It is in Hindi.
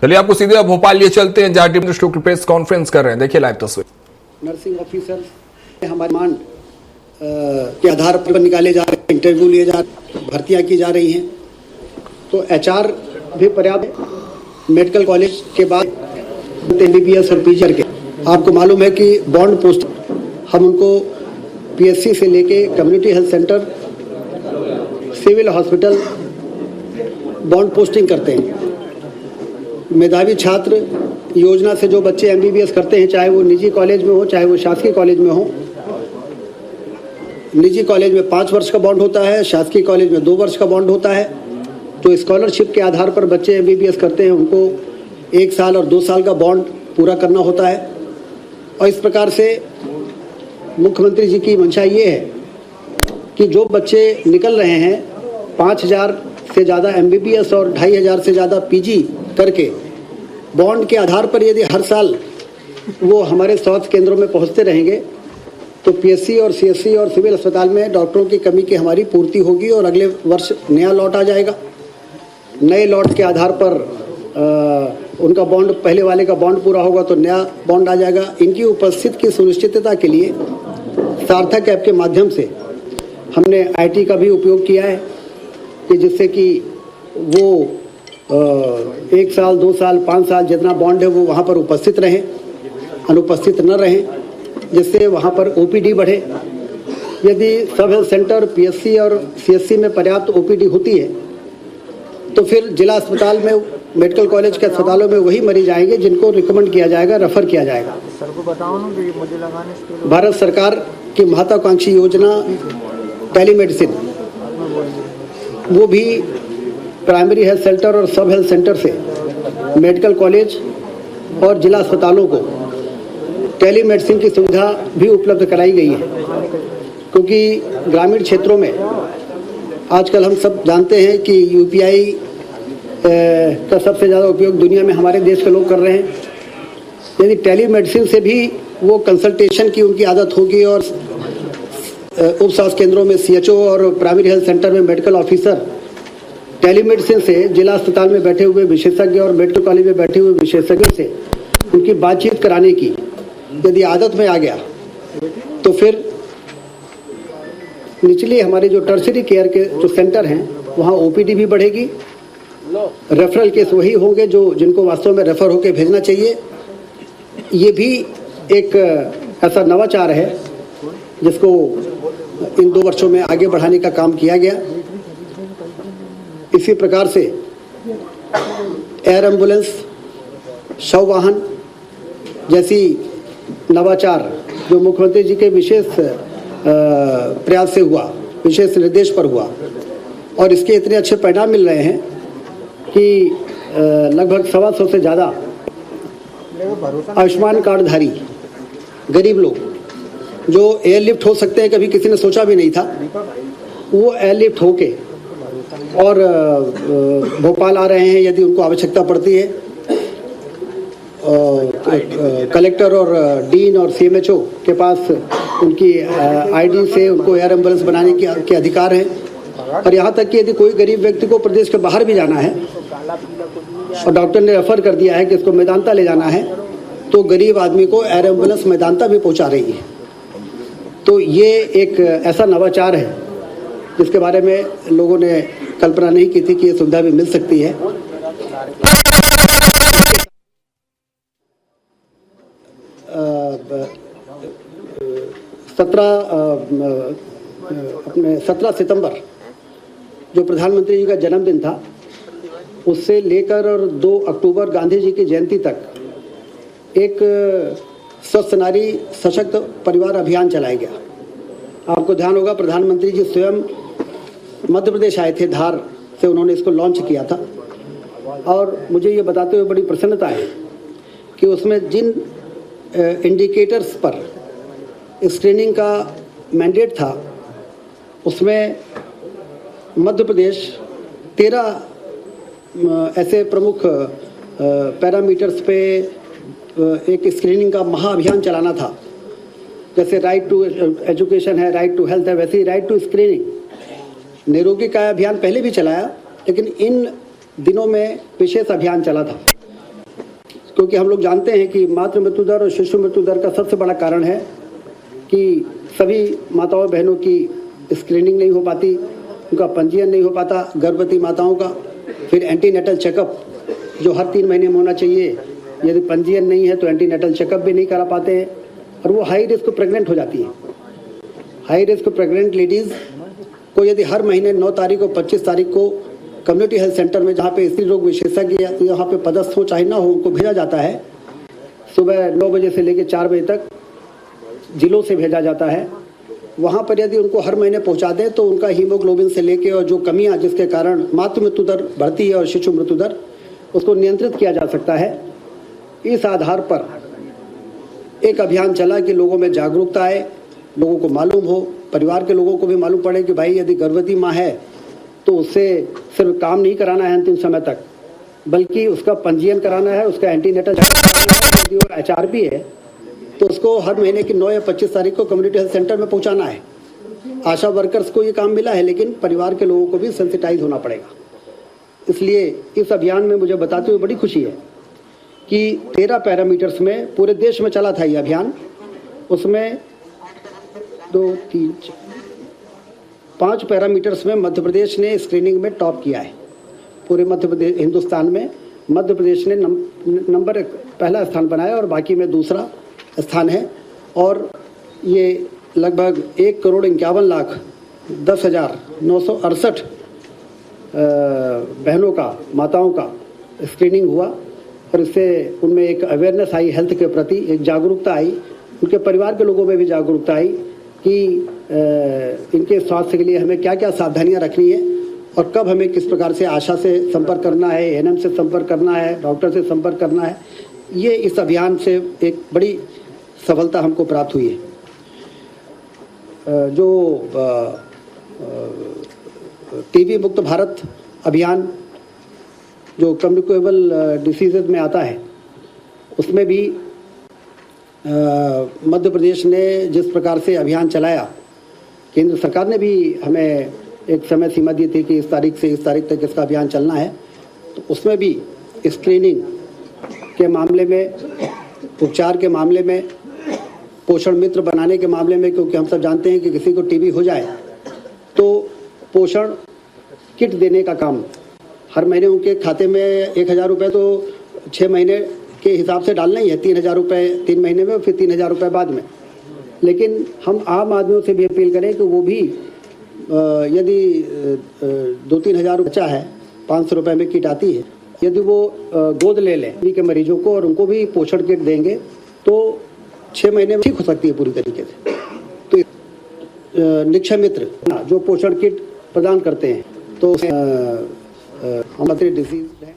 चलिए आपको सीधे अब भोपाल लिए चलते हैं जहां टीम की प्रेस कॉन्फ्रेंस कर रहे हैं। देखिए लाइव तस्वीर। नर्सिंग ऑफिसर हमारे डिमांड के आधार पर निकाले जा रहे हैं, इंटरव्यू लिए जा रहे हैं, भर्तियां की जा रही हैं। तो एचआर भी पर्याप्त। मेडिकल कॉलेज के बाद एमबीबीएस और पीजी के आपको मालूम है कि बॉन्ड पोस्ट हम उनको पीएससी से लेके community health centre, civil hospital bond posting करते हैं। मेधावी छात्र योजना से जो बच्चे एमबीबीएस करते हैं, चाहे वो निजी कॉलेज में हो चाहे वो शासकीय कॉलेज में हो, निजी कॉलेज में 5 वर्ष का बॉन्ड होता है, शासकीय कॉलेज में 2 वर्ष का बॉन्ड होता है। तो स्कॉलरशिप के आधार पर बच्चे एमबीबीएस करते हैं, उनको 1 साल और 2 साल का बॉन्ड पूरा करना होता है। और इस प्रकार से मुख्यमंत्री जी की मंशा ये है कि जो बच्चे निकल रहे हैं 5000 से ज़्यादा एमबीबीएस और 2500 से ज़्यादा पीजी करके बॉन्ड के आधार पर यदि हर साल वो हमारे स्वास्थ्य केंद्रों में पहुंचते रहेंगे तो पीएससी और सीएससी और सिविल अस्पताल में डॉक्टरों की कमी की हमारी पूर्ति होगी और अगले वर्ष नया लॉट आ जाएगा। नए लॉट के आधार पर उनका बॉन्ड, पहले वाले का बॉन्ड पूरा होगा तो नया बॉन्ड आ जाएगा। इनकी उपस्थिति की सुनिश्चितता के लिए सार्थक ऐप के माध्यम से हमने आईटी का भी उपयोग किया है कि जिससे कि वो 1 साल 2 साल 5 साल जितना बॉन्ड है वो वहाँ पर उपस्थित रहें, अनुपस्थित न रहें, जिससे वहाँ पर ओपीडी बढ़े। यदि सब हेल्थ सेंटर, पीएससी और सीएससी में पर्याप्त ओपीडी होती है तो फिर जिला अस्पताल में, मेडिकल कॉलेज के अस्पतालों में वही मरीज आएंगे जिनको रिकमेंड किया जाएगा, रेफर किया जाएगा। सर को बताओ ना कि मुझे लगाने इसके भारत सरकार की महत्वाकांक्षी योजना टेलीमेडिसिन, वो भी प्राइमरी हेल्थ सेंटर और सब हेल्थ सेंटर से मेडिकल कॉलेज और जिला अस्पतालों को टेलीमेडिसिन की सुविधा भी उपलब्ध कराई गई है। क्योंकि ग्रामीण क्षेत्रों में आजकल हम सब जानते हैं कि यूपीआई का सबसे ज़्यादा उपयोग दुनिया में हमारे देश के लोग कर रहे हैं। यदि टेलीमेडिसिन से भी वो कंसल्टेशन की उनकी आदत होगी और उप स्वास्थ्य केंद्रों में सीएचओ और प्राइमरी हेल्थ सेंटर में मेडिकल ऑफिसर टेलीमेडिसिन से जिला अस्पताल में बैठे हुए विशेषज्ञ और मेडिकल कॉलेज में बैठे हुए विशेषज्ञों से उनकी बातचीत कराने की यदि आदत में आ गया तो फिर निचली हमारे जो टर्शरी केयर के जो सेंटर हैं वहाँ ओपीडी भी बढ़ेगी। रेफरल केस वही होंगे जो जिनको वास्तव में रेफर होकर भेजना चाहिए। ये भी एक ऐसा नवाचार है जिसको इन 2 वर्षों में आगे बढ़ाने का काम किया गया। इसी प्रकार से एयर एम्बुलेंस, शव वाहन जैसी नवाचार जो मुख्यमंत्री जी के विशेष प्रयास से हुआ, विशेष निर्देश पर हुआ और इसके इतने अच्छे परिणाम मिल रहे हैं कि लगभग 125 से ज़्यादा आयुष्मान कार्डधारी गरीब लोग जो एयरलिफ्ट हो सकते हैं, कभी किसी ने सोचा भी नहीं था, वो एयरलिफ्ट होके और भोपाल आ रहे हैं। यदि उनको आवश्यकता पड़ती है कलेक्टर और डीन और सीएमएचओ के पास उनकी आईडी से उनको एयर एम्बुलेंस बनाने के अधिकार हैं। और यहाँ तक कि यदि कोई गरीब व्यक्ति को प्रदेश के बाहर भी जाना है और डॉक्टर ने रेफर कर दिया है कि इसको मेदांता ले जाना है तो गरीब आदमी को एयर एम्बुलेंस मेदांता भी पहुँचा रही है। तो ये एक ऐसा नवाचार है जिसके बारे में लोगों ने कल्पना नहीं की थी कि ये सुविधा भी मिल सकती है। अपने 17 सितंबर जो प्रधानमंत्री जी का जन्मदिन था उससे लेकर और 2 अक्टूबर गांधी जी की जयंती तक एक स्वस्थ नारी सशक्त परिवार अभियान चलाया गया। आपको ध्यान होगा प्रधानमंत्री जी स्वयं मध्य प्रदेश आए थे, धार से उन्होंने इसको लॉन्च किया था। और मुझे ये बताते हुए बड़ी प्रसन्नता है कि उसमें जिन इंडिकेटर्स पर स्क्रीनिंग का मैंडेट था उसमें मध्य प्रदेश 13 ऐसे प्रमुख पैरामीटर्स पे एक स्क्रीनिंग का महाअभियान चलाना था। जैसे राइट टू एजुकेशन है, राइट टू हेल्थ है, वैसे ही राइट टू स्क्रीनिंग निरोगी काया अभियान पहले भी चलाया, लेकिन इन दिनों में विशेष अभियान चला था क्योंकि हम लोग जानते हैं कि मातृ मृत्यु दर और शिशु मृत्यु दर का सबसे बड़ा कारण है कि सभी माताओं बहनों की स्क्रीनिंग नहीं हो पाती, उनका पंजीयन नहीं हो पाता, गर्भवती माताओं का। फिर एंटीनेटल चेकअप जो हर 3 महीने में होना चाहिए, यदि पंजीयन नहीं है तो एंटीनेटल चेकअप भी नहीं करा पाते हैं, और वो हाई रिस्क प्रेग्नेंट हो जाती हैं। हाई रिस्क प्रेग्नेंट लेडीज़ को यदि हर महीने 9 तारीख और 25 तारीख को कम्युनिटी हेल्थ सेंटर में, जहाँ पे स्त्री रोग विशेषज्ञ या यहाँ पे पदस्थ हो चाहे ना हो, उनको भेजा जाता है। सुबह 9 बजे से लेकर 4 बजे तक जिलों से भेजा जाता है। वहाँ पर यदि उनको हर महीने पहुँचा दें तो उनका हीमोग्लोबिन से लेके और जो कमियाँ जिसके कारण मातृ मृत्यु दर बढ़ती है और शिशु मृत्यु दर, उसको नियंत्रित किया जा सकता है। इस आधार पर एक अभियान चला कि लोगों में जागरूकता आए, लोगों को मालूम हो, परिवार के लोगों को भी मालूम पड़े कि भाई यदि गर्भवती माँ है तो उससे सिर्फ काम नहीं कराना है अंतिम समय तक, बल्कि उसका पंजीयन कराना है, उसका एंटीनेटल यदि वो HRP है तो उसको हर महीने की 9 या 25 तारीख को कम्युनिटी हेल्थ सेंटर में पहुंचाना है। आशा वर्कर्स को ये काम मिला है, लेकिन परिवार के लोगों को भी सेंसिटाइज होना पड़ेगा। इसलिए इस अभियान में मुझे बताते हुए बड़ी खुशी है कि 13 पैरामीटर्स में पूरे देश में चला था ये अभियान। उसमें 2, 3, 5 पैरामीटर्स में मध्य प्रदेश ने स्क्रीनिंग में टॉप किया है। पूरे मध्य प्रदेश, हिंदुस्तान में मध्य प्रदेश ने नंबर 1 पहला स्थान बनाया और बाकी में दूसरा स्थान है। और ये लगभग 1,51,10,968 बहनों का, माताओं का स्क्रीनिंग हुआ, और इससे उनमें एक अवेयरनेस आई, हेल्थ के प्रति एक जागरूकता आई, उनके परिवार के लोगों में भी जागरूकता आई कि इनके स्वास्थ्य के लिए हमें क्या क्या सावधानियां रखनी है और कब हमें किस प्रकार से आशा से संपर्क करना है, ANM से संपर्क करना है, डॉक्टर से संपर्क करना है। ये इस अभियान से एक बड़ी सफलता हमको प्राप्त हुई है। जो टीबी मुक्त भारत अभियान जो कम्युनिकेबल डिसीजेज में आता है, उसमें भी मध्य प्रदेश ने जिस प्रकार से अभियान चलाया, केंद्र सरकार ने भी हमें एक समय सीमा दी थी कि इस तारीख से इस तारीख तक इसका अभियान चलना है, तो उसमें भी स्क्रीनिंग के मामले में, उपचार के मामले में, पोषण मित्र बनाने के मामले में, क्योंकि हम सब जानते हैं कि किसी को टीबी हो जाए तो पोषण किट देने का काम हर महीने उनके खाते में 1,000 रुपये तो 6 महीने के हिसाब से डालना ही है। 3,000 रुपये 3 महीने में, फिर 3,000 रुपये बाद में। लेकिन हम आम आदमियों से भी अपील करें कि वो भी यदि 2-3 हज़ार बच्चा है, 500 रुपये में किट आती है, यदि वो गोद ले लें के मरीजों को और उनको भी पोषण किट देंगे तो 6 महीने में ठीक हो सकती है पूरी तरीके से। तो निक्षय मित्र जो पोषण किट प्रदान करते हैं, तो हमारे डिजीज है